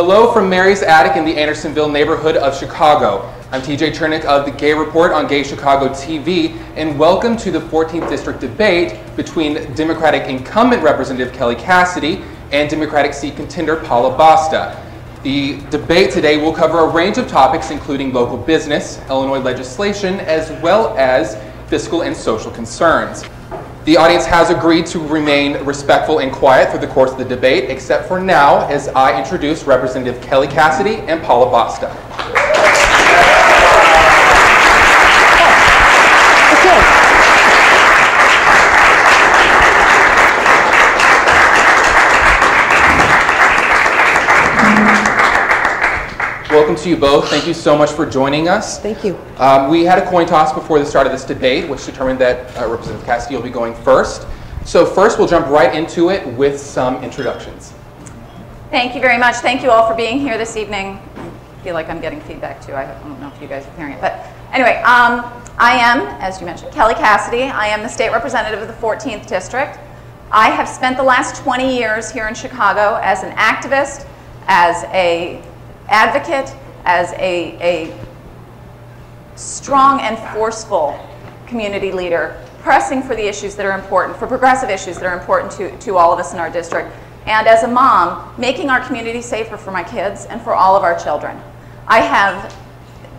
Hello from Mary's Attic in the Andersonville neighborhood of Chicago. I'm TJ Chernick of the Gay Report on Gay Chicago TV, and welcome to the 14th District debate between Democratic incumbent Representative Kelly Cassidy and Democratic seat contender Paula Basta. The debate today will cover a range of topics including local business, Illinois legislation, as well as fiscal and social concerns. The audience has agreed to remain respectful and quiet through the course of the debate, except for now, as I introduce Representative Kelly Cassidy and Paula Basta. Welcome to you both. Thank you so much for joining us. Thank you. We had a coin toss before the start of this debate, which determined that Representative Cassidy will be going first. So first, we'll jump right into it with some introductions. Thank you very much. Thank you all for being here this evening. I feel like I'm getting feedback too. I don't know if you guys are hearing it. But anyway, I am, as you mentioned, Kelly Cassidy. I am the state representative of the 14th District. I have spent the last 20 years here in Chicago as an activist, as an advocate, as a strong and forceful community leader, pressing for the issues that are important, for progressive issues that are important to all of us in our district, and as a mom, making our community safer for my kids and for all of our children. I have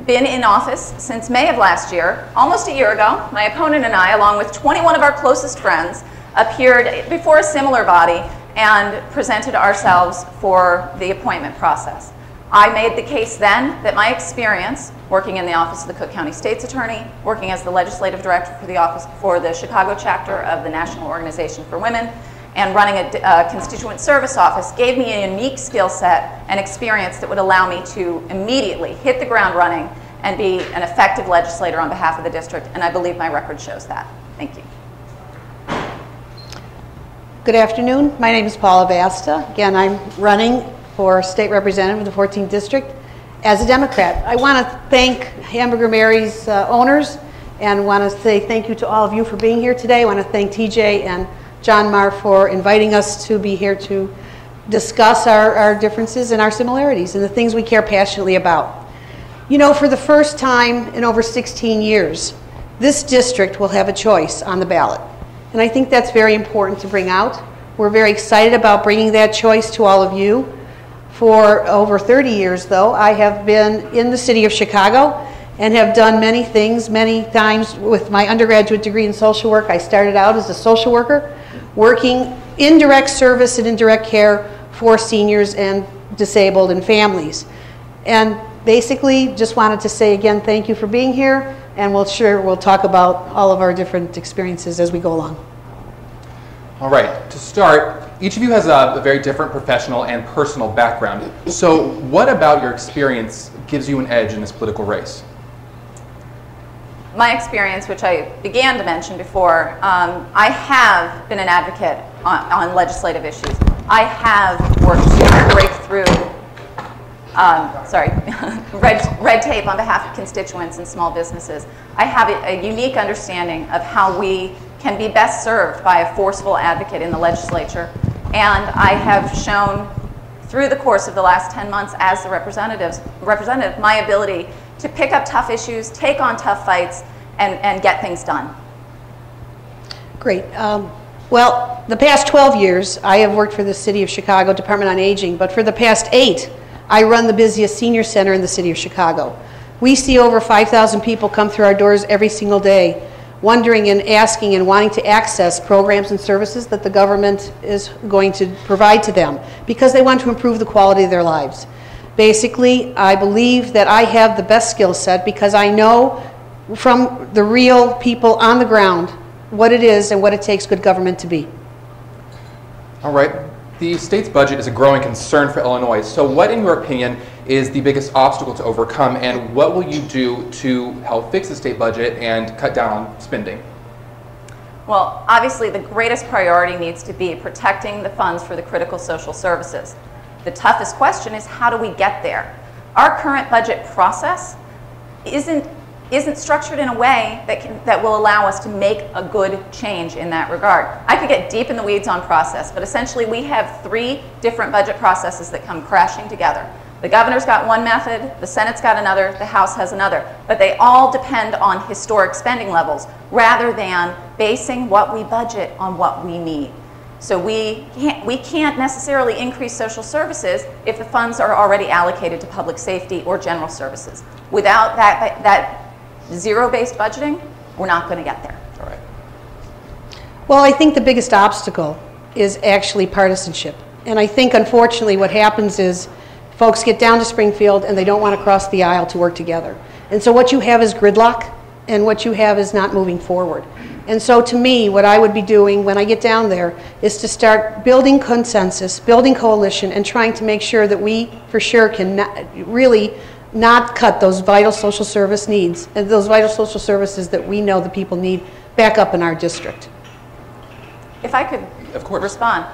been in office since May of last year. Almost a year ago, my opponent and I, along with 21 of our closest friends, appeared before a similar body and presented ourselves for the appointment process. I made the case then that my experience working in the office of the Cook County State's Attorney, working as the legislative director for the office for the Chicago chapter of the National Organization for Women, and running a constituent service office gave me a unique skill set and experience that would allow me to immediately hit the ground running and be an effective legislator on behalf of the district, and I believe my record shows that. Thank you. Good afternoon. My name is Paula Basta. Again, I'm running for state representative of the 14th District as a Democrat. I want to thank Hamburger Mary's owners and want to say thank you to all of you for being here today. I want to thank TJ and John Marr for inviting us to be here to discuss our differences and our similarities and the things we care passionately about. You know, for the first time in over 16 years, this district will have a choice on the ballot. And I think that's very important to bring out. We're very excited about bringing that choice to all of you. For over 30 years, though, I have been in the city of Chicago and have done many things, many times with my undergraduate degree in social work. I started out as a social worker, working in direct service and indirect care for seniors and disabled and families. And basically, just wanted to say again, thank you for being here, and we'll talk about all of our different experiences as we go along. All right, to start, each of you has a very different professional and personal background. So what about your experience gives you an edge in this political race? My experience, which I began to mention before, I have been an advocate on legislative issues. I have worked to break through red tape on behalf of constituents and small businesses. I have a unique understanding of how we can be best served by a forceful advocate in the legislature. And I have shown through the course of the last 10 months as the representative my ability to pick up tough issues, take on tough fights, and get things done. Great. Well, the past 12 years, I have worked for the City of Chicago Department on Aging, but for the past 8, I run the busiest senior center in the City of Chicago. We see over 5,000 people come through our doors every single day, wondering and asking and wanting to access programs and services that the government is going to provide to them because they want to improve the quality of their lives. Basically, I believe that I have the best skill set because I know from the real people on the ground what it is and what it takes good government to be. All right. The state's budget is a growing concern for Illinois. So what, in your opinion, is the biggest obstacle to overcome, and what will you do to help fix the state budget and cut down on spending? Well, obviously the greatest priority needs to be protecting the funds for the critical social services. The toughest question is, how do we get there? Our current budget process isn't isn't structured in a way that will allow us to make a good change in that regard. I could get deep in the weeds on process, but essentially we have 3 different budget processes that come crashing together. The governor's got one method, the Senate's got another, the House has another, but they all depend on historic spending levels rather than basing what we budget on what we need. So we can't necessarily increase social services if the funds are already allocated to public safety or general services. Without that zero-based budgeting, we're not going to get there. All right. Well, I think the biggest obstacle is actually partisanship. And I think, unfortunately, what happens is folks get down to Springfield and they don't want to cross the aisle to work together. And so what you have is gridlock, and what you have is not moving forward. And so to me, what I would be doing when I get down there is to start building consensus, building coalition, and trying to make sure that we, for sure, can really not cut those vital social service needs and those vital social services that we know the people need back up in our district. If I could respond.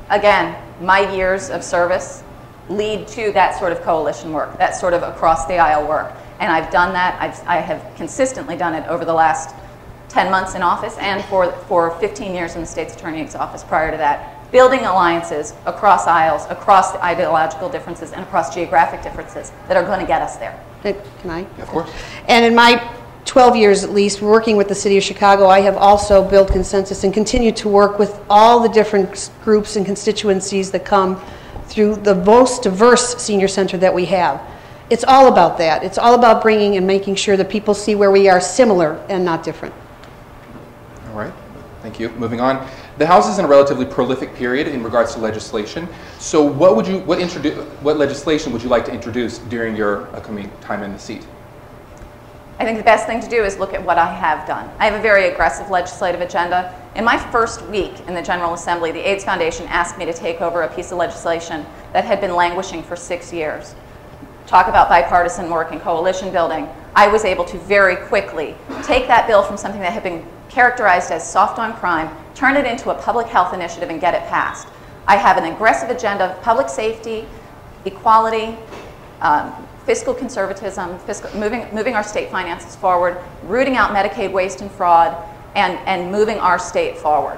Again, my years of service lead to that sort of coalition work, that sort of across the aisle work. And I've done that. I have consistently done it over the last 10 months in office and for 15 years in the state's attorney's office prior to that, building alliances across aisles, across ideological differences, and across geographic differences that are going to get us there. Can I? Of course. And in my 12 years at least working with the City of Chicago, I have also built consensus and continued to work with all the different groups and constituencies that come through the most diverse senior center that we have. It's all about that. It's all about bringing and making sure that people see where we are similar and not different. All right, thank you. Moving on. The House is in a relatively prolific period in regards to legislation. So what legislation would you like to introduce during your upcoming time in the seat? I think the best thing to do is look at what I have done. I have a very aggressive legislative agenda. In my first week in the General Assembly, the AIDS Foundation asked me to take over a piece of legislation that had been languishing for 6 years. Talk about bipartisan work and coalition building. I was able to very quickly take that bill from something that had been characterized as soft on crime, turn it into a public health initiative and get it passed. I have an aggressive agenda of public safety, equality, fiscal conservatism, moving our state finances forward, rooting out Medicaid waste and fraud, and moving our state forward.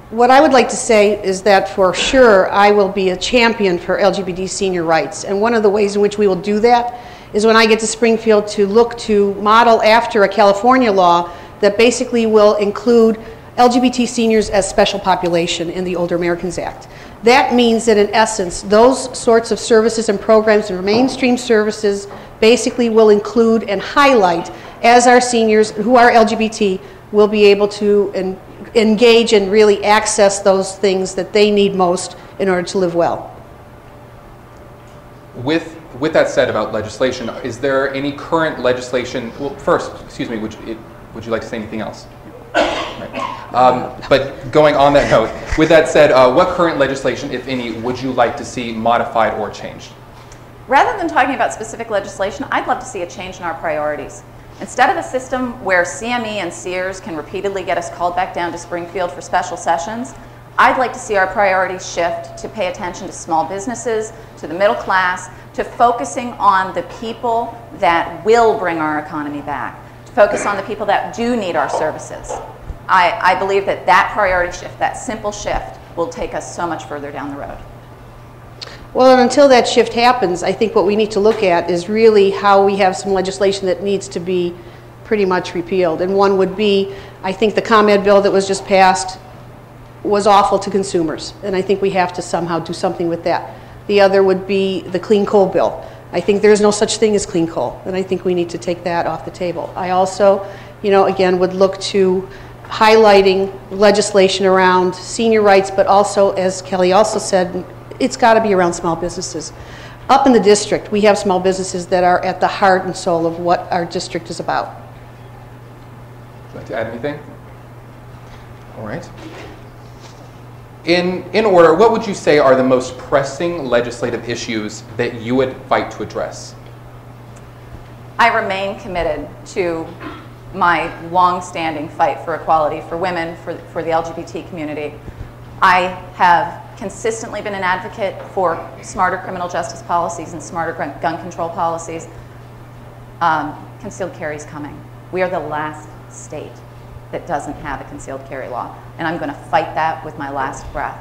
What I would like to say is that for sure I will be a champion for LGBT senior rights. And one of the ways in which we will do that is when I get to Springfield to look to model after a California law that basically will include LGBT seniors as special population in the Older Americans Act. That means that in essence, those sorts of services and programs and mainstream services basically will include and highlight as our seniors who are LGBT will be able to engage and really access those things that they need most in order to live well. With that said about legislation, is there any current legislation, well first, excuse me, would you like to say anything else? Right. But going on that note, with that said, what current legislation, if any, would you like to see modified or changed? Rather than talking about specific legislation, I'd love to see a change in our priorities. Instead of a system where CME and Sears can repeatedly get us called back down to Springfield for special sessions, I'd like to see our priorities shift to pay attention to small businesses, to the middle class, to focusing on the people that will bring our economy back, to focus on the people that do need our services. I believe that that priority shift, that simple shift, will take us so much further down the road. Well, and until that shift happens, I think what we need to look at is really how we have some legislation that needs to be pretty much repealed. And one would be, I think the ComEd bill that was just passed was awful to consumers, and I think we have to somehow do something with that. The other would be the clean coal bill. I think there's no such thing as clean coal, and I think we need to take that off the table. I also, again, would look to highlighting legislation around senior rights, but also, as Kelly also said, it's got to be around small businesses. Up in the district, we have small businesses that are at the heart and soul of what our district is about. Would you like to add anything? All right. In order, what would you say are the most pressing legislative issues that you would fight to address? I remain committed to my long-standing fight for equality for women, for the LGBT community. I have consistently been an advocate for smarter criminal justice policies and smarter gun control policies. concealed carry is coming. We are the last state that doesn't have a concealed carry law, and I'm going to fight that with my last breath.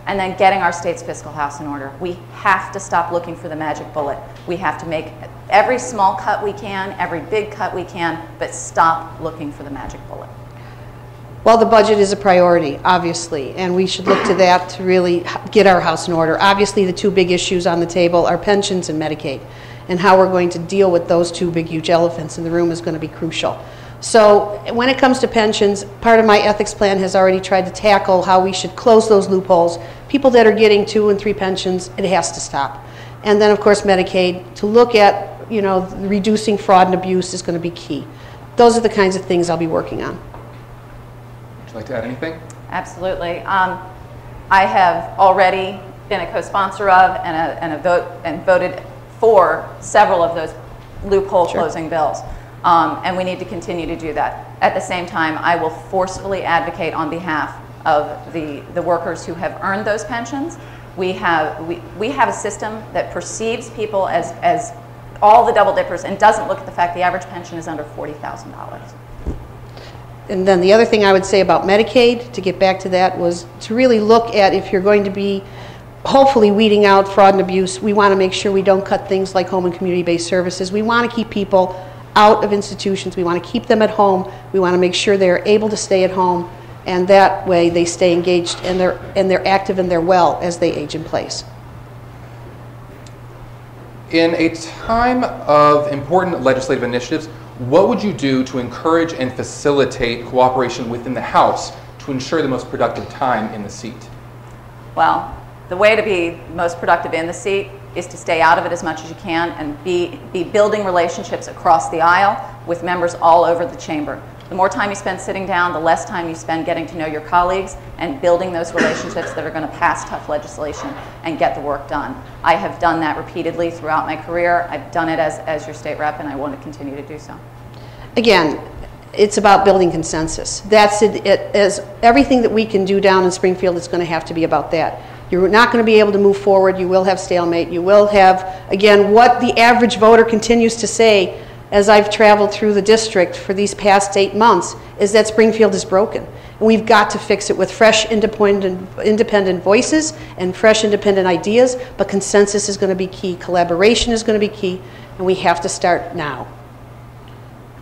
And then getting our state's fiscal house in order. We have to stop looking for the magic bullet. We have to make every small cut we can, every big cut we can, but stop looking for the magic bullet. Well, the budget is a priority, obviously, and we should look to that to really get our house in order. Obviously, the two big issues on the table are pensions and Medicaid, and how we're going to deal with those two big, huge elephants in the room is going to be crucial. So when it comes to pensions, part of my ethics plan has already tried to tackle how we should close those loopholes. People that are getting 2 and 3 pensions, it has to stop. And then, of course, Medicaid, to look at, you know, reducing fraud and abuse is going to be key. Those are the kinds of things I'll be working on. Would you like to add anything? Absolutely. I have already been a co-sponsor of and voted for several of those loophole closing bills. And we need to continue to do that. At the same time, I will forcefully advocate on behalf of the workers who have earned those pensions. We have a system that perceives people as all the double dippers and doesn't look at the fact the average pension is under $40,000. And then the other thing I would say about Medicaid, to get back to that, was to really look at, if you're going to be hopefully weeding out fraud and abuse, we want to make sure we don't cut things like home and community-based services. We want to keep people out of institutions. We want to keep them at home. We want to make sure they're able to stay at home, and that way they stay engaged and they're active and they're well as they age in place. In a time of important legislative initiatives, what would you do to encourage and facilitate cooperation within the House to ensure the most productive time in the seat? Well, the way to be most productive in the seat is to stay out of it as much as you can and be building relationships across the aisle with members all over the chamber. The more time you spend sitting down, the less time you spend getting to know your colleagues and building those relationships that are going to pass tough legislation and get the work done. I have done that repeatedly throughout my career. I've done it as your state rep, and I want to continue to do so. Again, it's about building consensus. That's it. As everything that we can do down in Springfield, it's going to have to be about that. You're not going to be able to move forward. You will have stalemate. You will have, again, what the average voter continues to say as I've traveled through the district for these past 8 months, is that Springfield is broken. And we've got to fix it with fresh, independent voices and fresh, independent ideas, but consensus is going to be key. Collaboration is going to be key, and we have to start now.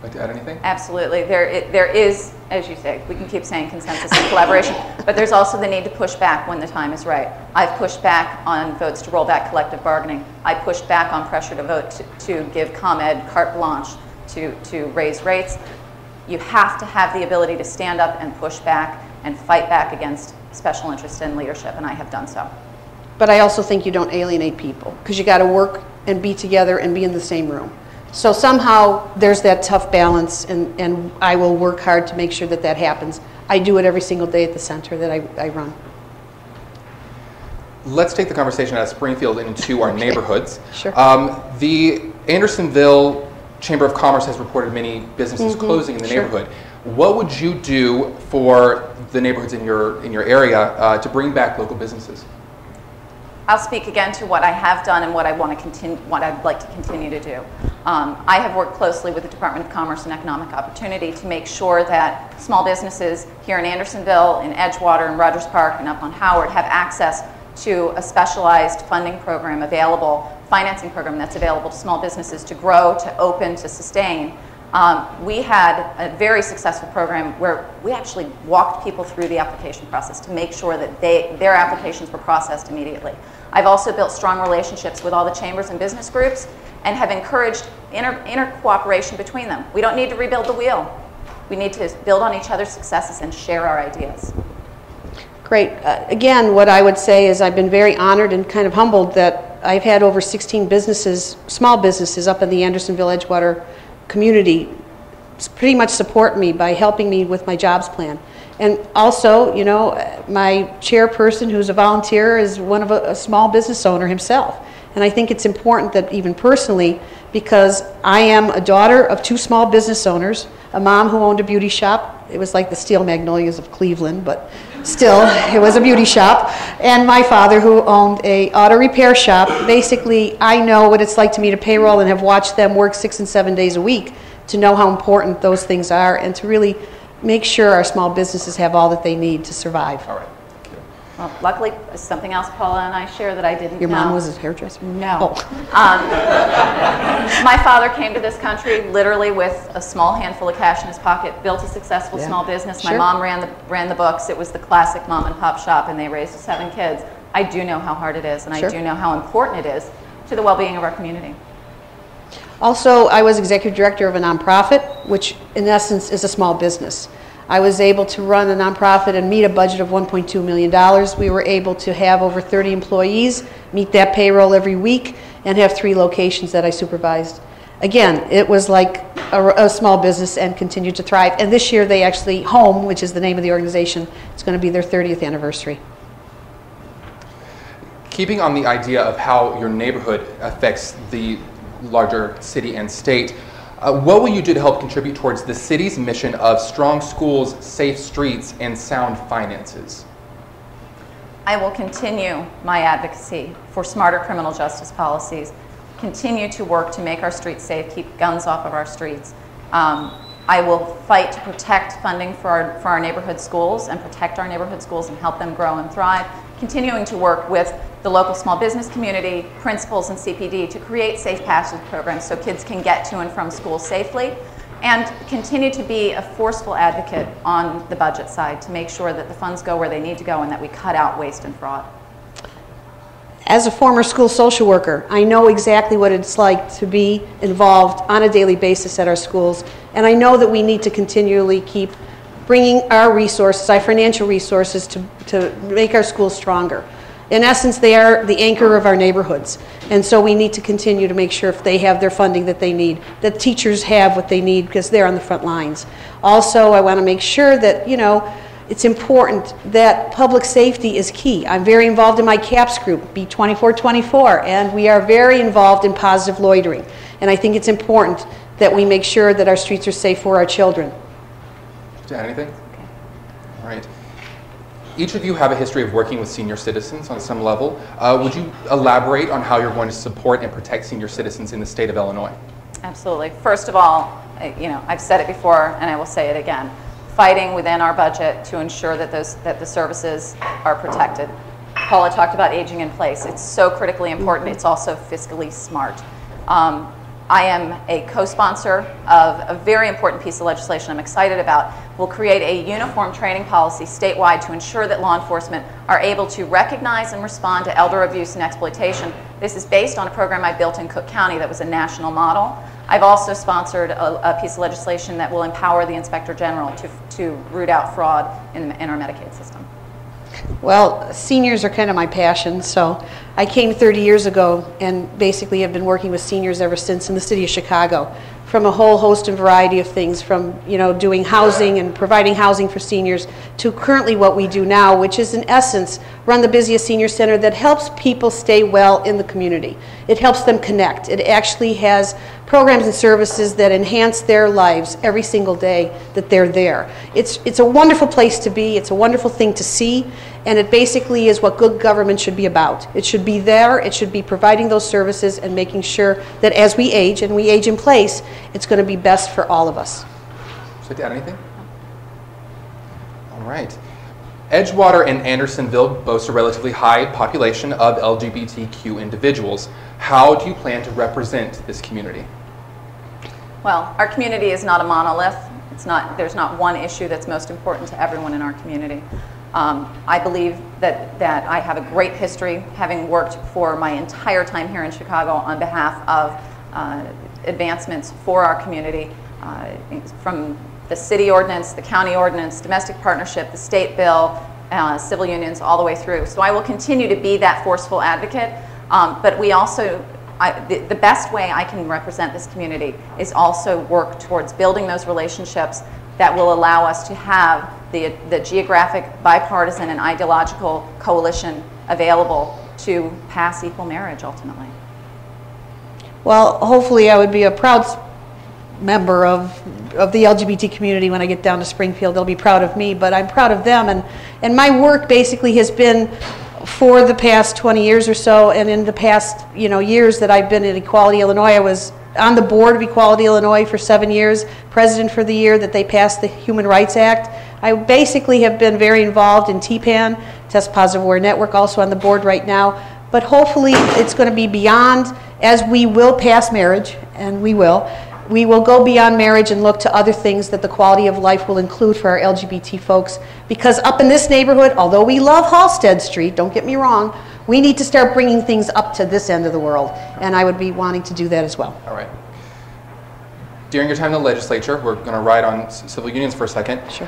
Like to add anything? Absolutely. There is, as you say, we can keep saying consensus and collaboration, but there's also the need to push back when the time is right. I've pushed back on votes to roll back collective bargaining. I pushed back on pressure to vote to give ComEd carte blanche to raise rates. You have to have the ability to stand up and push back and fight back against special interest in leadership, and I have done so. But I also think you don't alienate people, because you got to work and be together and be in the same room. So somehow there's that tough balance, and I will work hard to make sure that that happens. I do it every single day at the center that I run. Let's take the conversation out of Springfield into our neighborhoods. Sure. The Andersonville Chamber of Commerce has reported many businesses closing in the neighborhood. What would you do for the neighborhoods in your area to bring back local businesses? I'll speak again to what I have done and what I want to continue, what I'd like to continue to do. I have worked closely with the Department of Commerce and Economic Opportunity to make sure that small businesses here in Andersonville, in Edgewater, in Rogers Park, and up on Howard have access to a specialized funding program available, financing program that's available to small businesses to grow, to open, to sustain. We had a very successful program where we actually walked people through the application process to make sure that their applications were processed immediately. I've also built strong relationships with all the chambers and business groups and have encouraged inter cooperation between them. We don't need to rebuild the wheel. We need to build on each other's successes and share our ideas. Great. Again, what I would say is I've been very honored and kind of humbled that I've had over 16 businesses, small businesses up in the Andersonville, Edgewater community pretty much support me by helping me with my jobs plan. And also, you know, my chairperson, who's a volunteer, is one of a small business owner himself. And I think it's important that even personally, because I am a daughter of 2 small business owners, a mom who owned a beauty shop. It was like the Steel Magnolias of Cleveland, but still, it was a beauty shop. And my father, who owned a auto repair shop. Basically, I know what it's like to meet a payroll and have watched them work 6 and 7 days a week to know how important those things are and to really make sure our small businesses have all that they need to survive. All right. Well, luckily, something else Paula and I share that I didn't Your know. mom was a hairdresser? No. Oh. My father came to this country literally with a small handful of cash in his pocket, built a successful small business. My Sure. mom ran the books. It was the classic mom and pop shop, and they raised 7 kids. I do know how hard it is, and Sure. I do know how important it is to the well-being of our community. Also, I was executive director of a nonprofit, which in essence is a small business. I was able to run a nonprofit and meet a budget of $1.2 million. We were able to have over 30 employees, meet that payroll every week, and have 3 locations that I supervised. Again, it was like a small business and continued to thrive. And this year they actually, HOME, which is the name of the organization, it's going to be their 30th anniversary. Keeping on the idea of how your neighborhood affects the larger city and state, what will you do to help contribute towards the city's mission of strong schools, safe streets, and sound finances? I will continue my advocacy for smarter criminal justice policies, continue to work to make our streets safe, keep guns off of our streets. I will fight to protect funding for our neighborhood schools and protect our neighborhood schools and help them grow and thrive, continuing to work with the local small business community, principals, and CPD to create safe passage programs so kids can get to and from school safely, and continue to be a forceful advocate on the budget side to make sure that the funds go where they need to go and that we cut out waste and fraud. As a former school social worker, I know exactly what it's like to be involved on a daily basis at our schools, and I know that we need to continually keep bringing our resources, our financial resources, to make our schools stronger. In essence, they are the anchor of our neighborhoods, and so we need to continue to make sure if they have their funding that they need, that teachers have what they need because they're on the front lines. Also, I want to make sure that, you know, it's important that public safety is key. I'm very involved in my CAPS group, B2424, and we are very involved in positive loitering. And I think it's important that we make sure that our streets are safe for our children. To add anything? Okay. All right. Each of you have a history of working with senior citizens on some level. Would you elaborate on how you're going to support and protect senior citizens in the state of Illinois? Absolutely. First of all, you know, I've said it before and I will say it again. Fighting within our budget to ensure that the services are protected. Paula talked about aging in place. It's so critically important. It's also fiscally smart. I am a co-sponsor of a very important piece of legislation I'm excited about. We'll create a uniform training policy statewide to ensure that law enforcement are able to recognize and respond to elder abuse and exploitation. This is based on a program I built in Cook County that was a national model. I've also sponsored a piece of legislation that will empower the Inspector General to root out fraud in our Medicaid system. Well, seniors are kind of my passion, so I came 30 years ago and basically have been working with seniors ever since in the city of Chicago, from a whole host and variety of things, from, you know, doing housing and providing housing for seniors to currently what we do now, which is in essence run the busiest senior center that helps people stay well in the community. It helps them connect. It actually has programs and services that enhance their lives every single day that they're there. It's a wonderful place to be. It's a wonderful thing to see, and it basically is what good government should be about. It should be there. It should be providing those services and making sure that as we age, and we age in place, it's going to be best for all of us. Would you like to add anything? All right. Edgewater and Andersonville boast a relatively high population of LGBTQ individuals. How do you plan to represent this community? Well, our community is not a monolith. There's not one issue that's most important to everyone in our community. I believe that I have a great history, having worked for my entire time here in Chicago on behalf of advancements for our community, from the city ordinance, the county ordinance, domestic partnership, the state bill, civil unions, all the way through. So I will continue to be that forceful advocate, but we also, the best way I can represent this community is also work towards building those relationships that will allow us to have the geographic, bipartisan, and ideological coalition available to pass equal marriage ultimately. Well, hopefully I would be a proud member of the LGBT community when I get down to Springfield. They'll be proud of me, but I'm proud of them. And my work basically has been for the past 20 years or so, and in the past years that I've been at Equality Illinois, I was on the board of Equality Illinois for 7 years, president for the year that they passed the Human Rights Act. I basically have been very involved in TPAN, Test Positive Aware Network, also on the board right now. But hopefully it's going to be beyond, as we will pass marriage, and we will go beyond marriage and look to other things that the quality of life will include for our LGBT folks. Because up in this neighborhood, although we love Halstead Street, don't get me wrong, we need to start bringing things up to this end of the world. And I would be wanting to do that as well. All right. During your time in the legislature, we're going to ride on civil unions for a second. Sure.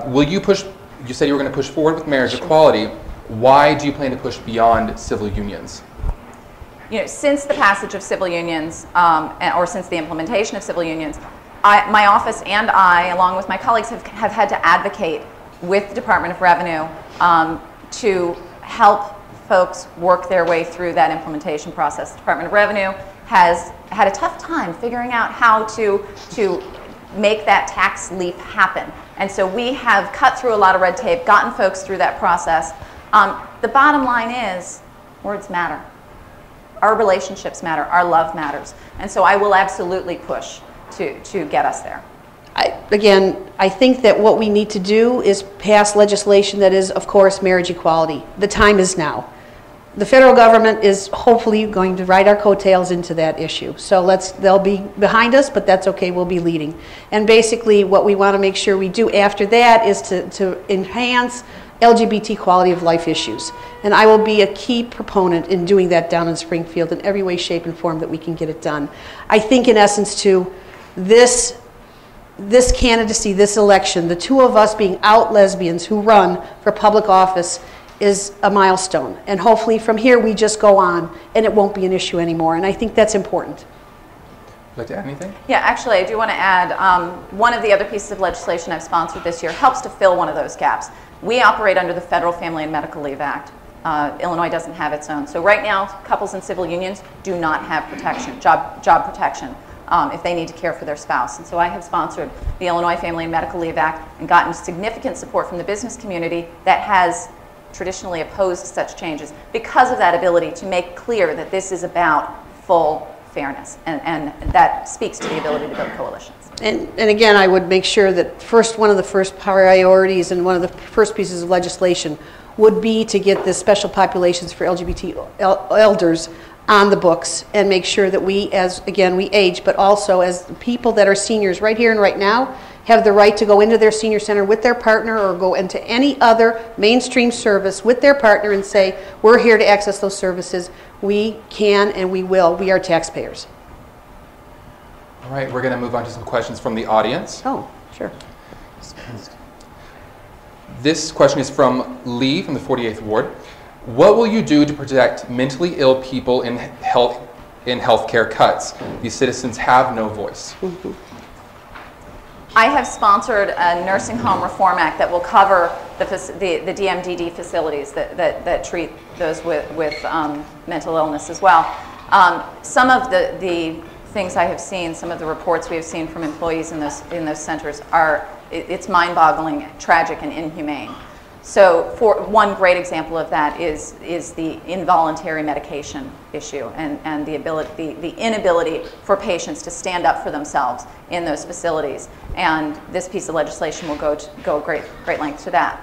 Will you push, you said you were going to push forward with marriage equality. Why do you plan to push beyond civil unions? You know, since the passage of civil unions, or since the implementation of civil unions, my office and I, along with my colleagues, have had to advocate with the Department of Revenue to help folks work their way through that implementation process. The Department of Revenue has had a tough time figuring out how to make that tax leap happen. And so we have cut through a lot of red tape, gotten folks through that process. The bottom line is, words matter. Our relationships matter, our love matters. And so I will absolutely push to get us there. I think that what we need to do is pass legislation that is, of course, marriage equality. The time is now. The federal government is hopefully going to ride our coattails into that issue. So they'll be behind us, but that's okay, we'll be leading. And basically what we want to make sure we do after that is to enhance LGBT quality of life issues. And I will be a key proponent in doing that down in Springfield in every way, shape, and form that we can get it done. I think in essence too, this candidacy, this election, the two of us being out lesbians who run for public office is a milestone. And hopefully from here we just go on and it won't be an issue anymore. And I think that's important. Would you like to add anything? Yeah, actually I do want to add, one of the other pieces of legislation I've sponsored this year helps to fill one of those gaps. We operate under the Federal Family and Medical Leave Act. Illinois doesn't have its own. So right now, couples in civil unions do not have protection, job protection, if they need to care for their spouse. And so I have sponsored the Illinois Family and Medical Leave Act and gotten significant support from the business community that has traditionally opposed such changes because of that ability to make clear that this is about full fairness. And that speaks to the ability to build coalitions. And again, I would make sure that one of the first priorities and one of the first pieces of legislation would be to get the special populations for LGBT elders on the books and make sure that we, we age, but also as people that are seniors right here and right now, have the right to go into their senior center with their partner or go into any other mainstream service with their partner and say, we're here to access those services. We can and we will. We are taxpayers. All right, we're going to move on to some questions from the audience. Oh, sure. This question is from Lee from the 48th Ward. What will you do to protect mentally ill people in healthcare cuts? These citizens have no voice. Mm-hmm. I have sponsored a nursing home reform act that will cover the DMDD facilities that treat those with mental illness as well. Some of the things I have seen, some of the reports we have seen from employees in those centers it's mind-boggling, tragic, and inhumane. So for one great example of that is the involuntary medication issue and the inability for patients to stand up for themselves in those facilities. And this piece of legislation will go great length to that.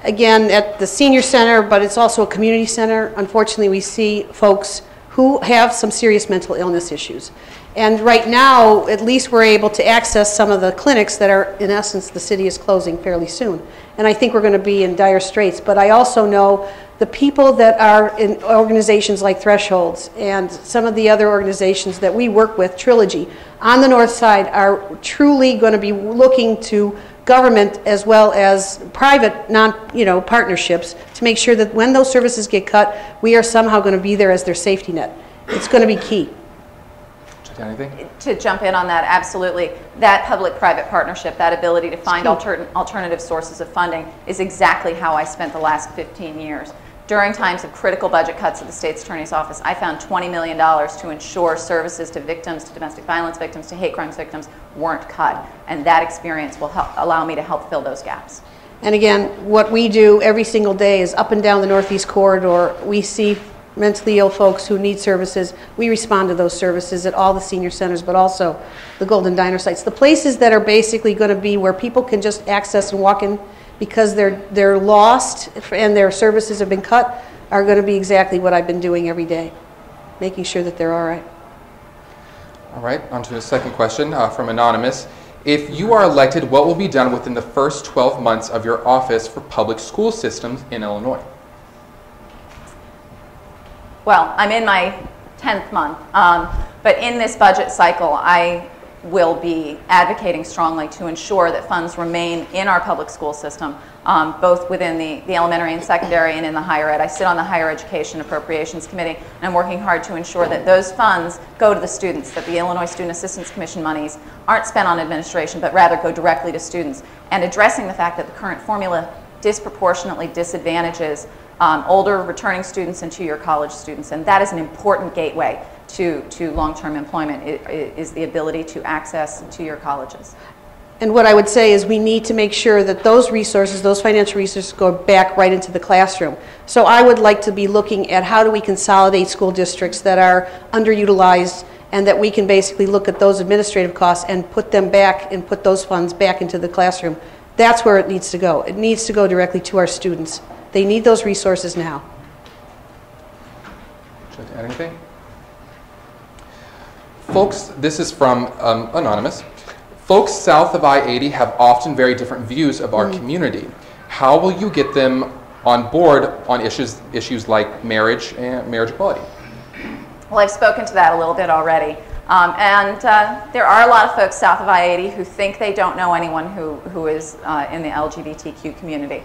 Again, at the senior center, but it's also a community center, unfortunately we see folks who have some serious mental illness issues. And right now, at least we're able to access some of the clinics that are, in essence, the city is closing fairly soon. And I think we're going to be in dire straits. But I also know the people that are in organizations like Thresholds and some of the other organizations that we work with, Trilogy, on the north side are truly going to be looking to government as well as private partnerships to make sure that when those services get cut, we are somehow going to be there as their safety net. It's going to be key. Anything? To jump in on that, absolutely. That public-private partnership, that ability to find alternative sources of funding is exactly how I spent the last 15 years. During times of critical budget cuts at the state's attorney's office, I found $20 million to ensure services to victims, to domestic violence victims, to hate crimes victims weren't cut. And that experience will allow me to help fill those gaps. And again, what we do every single day is up and down the Northeast Corridor, we see mentally ill folks who need services, we respond to those services at all the senior centers, but also the Golden Diner sites. The places that are basically going to be where people can just access and walk in because they're lost and their services have been cut are going to be exactly what I've been doing every day, making sure that they're all right. All right, on to the second question from Anonymous. If you are elected, what will be done within the first 12 months of your office for public school systems in Illinois? Well, I'm in my 10th month, but in this budget cycle, I will be advocating strongly to ensure that funds remain in our public school system, both within the elementary and secondary and in the higher ed. I sit on the Higher Education Appropriations Committee, and I'm working hard to ensure that those funds go to the students, that the Illinois Student Assistance Commission monies aren't spent on administration, but rather go directly to students, and addressing the fact that the current formula disproportionately disadvantages older returning students and two-year college students, and that is an important gateway to long-term employment, is the ability to access two-year colleges. And what I would say is we need to make sure that those resources, those financial resources, go back right into the classroom. So I would like to be looking at how do we consolidate school districts that are underutilized, and that we can basically look at those administrative costs and put them back and put those funds back into the classroom. That's where it needs to go. It needs to go directly to our students. They need those resources now. Would you like to add anything? Folks, this is from Anonymous. Folks south of I-80 have often very different views of our community. How will you get them on board on issues like marriage and marriage equality? Well, I've spoken to that a little bit already. There are a lot of folks south of I-80 who think they don't know anyone who is in the LGBTQ community.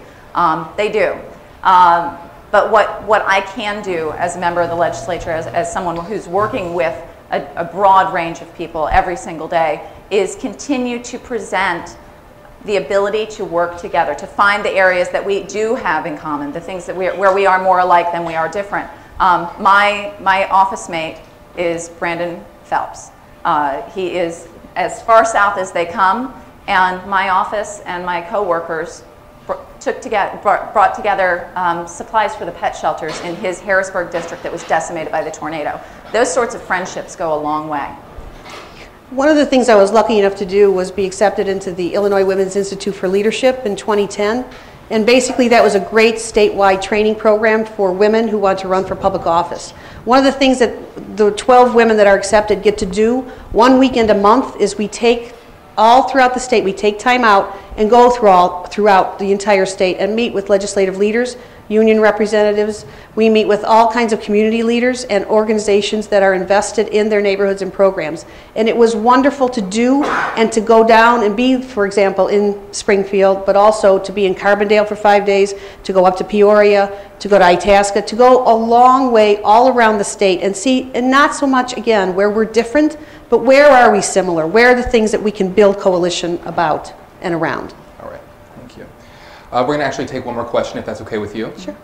They do. But what I can do as a member of the legislature, as someone who's working with a broad range of people every single day, is continue to present the ability to work together, to find the areas that we do have in common, the things that where we are more alike than we are different. My office mate is Brandon Phelps. He is as far south as they come, and my office and my coworkers brought together supplies for the pet shelters in his Harrisburg district that was decimated by the tornado. Those sorts of friendships go a long way. One of the things I was lucky enough to do was be accepted into the Illinois Women's Institute for Leadership in 2010. And basically that was a great statewide training program for women who want to run for public office. One of the things that the 12 women that are accepted get to do 1 weekend a month is we take all throughout the state, we take time out and go throughout the entire state and meet with legislative leaders, union representatives. We meet with all kinds of community leaders and organizations that are invested in their neighborhoods and programs. And it was wonderful to do and to go down and be, for example, in Springfield, but also to be in Carbondale for 5 days, to go up to Peoria, to go to Itasca, to go a long way all around the state and see, and not so much, again, where we're different, but where are we similar? Where are the things that we can build coalition about and around? All right, thank you. We're going to actually take one more question, if that's okay with you. Sure.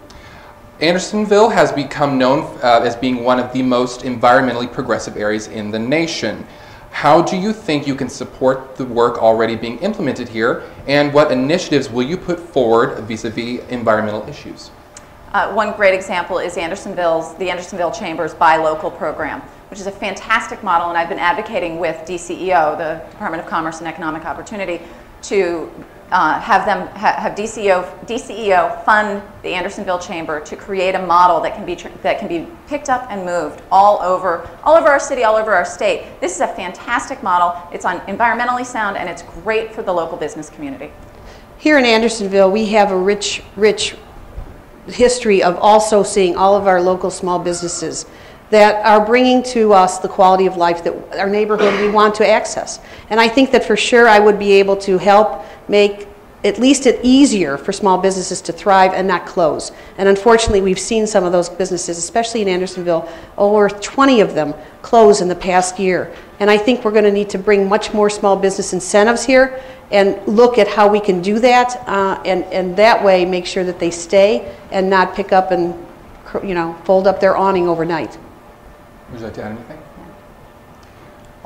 Andersonville has become known as being one of the most environmentally progressive areas in the nation. How do you think you can support the work already being implemented here, and what initiatives will you put forward vis-a-vis environmental issues? One great example is the Andersonville Chamber's Buy Local program, which is a fantastic model, and I've been advocating with DCEO, the Department of Commerce and Economic Opportunity, to have DCEO fund the Andersonville Chamber to create a model that can be picked up and moved all over our city, all over our state. This is a fantastic model. It's environmentally sound, and it's great for the local business community. Here in Andersonville, we have a rich history of also seeing all of our local small businesses that are bringing to us the quality of life that our neighborhood we want to access. And I think that for sure I would be able to help make at least it easier for small businesses to thrive and not close. And unfortunately, we've seen some of those businesses, especially in Andersonville, over 20 of them close in the past year. And I think we're going to need to bring much more small business incentives here and look at how we can do that, and that way make sure that they stay and not pick up and, you know, fold up their awning overnight. Would you like to add anything?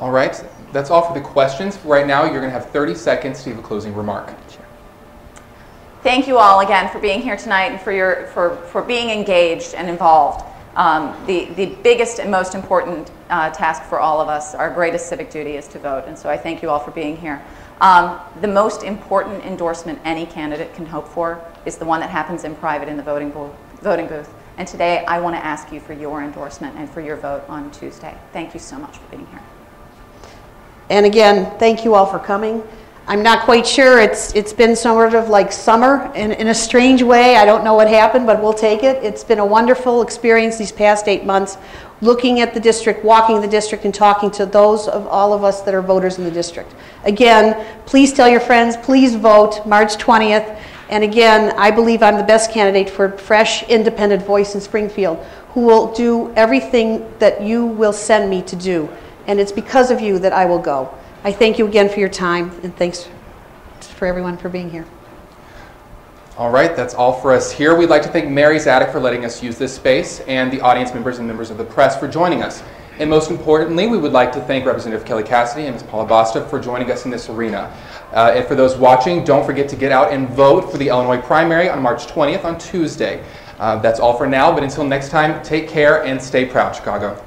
All right, that's all for the questions. Right now, you're going to have 30 seconds to give a closing remark. Sure. Thank you all again for being here tonight and for being engaged and involved. The biggest and most important task for all of us, our greatest civic duty, is to vote. And so I thank you all for being here. The most important endorsement any candidate can hope for is the one that happens in private in the voting booth. And today I want to ask you for your endorsement and for your vote on Tuesday. Thank you so much for being here. And again, thank you all for coming. I'm not quite sure. It's been sort of like summer in a strange way. I don't know what happened, but we'll take it. It's been a wonderful experience these past 8 months, looking at the district, walking the district, and talking to those of all of us that are voters in the district. Again, please tell your friends, please vote March 20th. And again, I believe I'm the best candidate for a fresh, independent voice in Springfield who will do everything that you will send me to do. And it's because of you that I will go. I thank you again for your time, and thanks for everyone for being here. All right, that's all for us here. We'd like to thank Mary's Attic for letting us use this space, and the audience members and members of the press for joining us. And most importantly, we would like to thank Representative Kelly Cassidy and Ms. Paula Basta for joining us in this arena. And for those watching, don't forget to get out and vote for the Illinois primary on March 20th on Tuesday. That's all for now, but until next time, take care and stay proud, Chicago.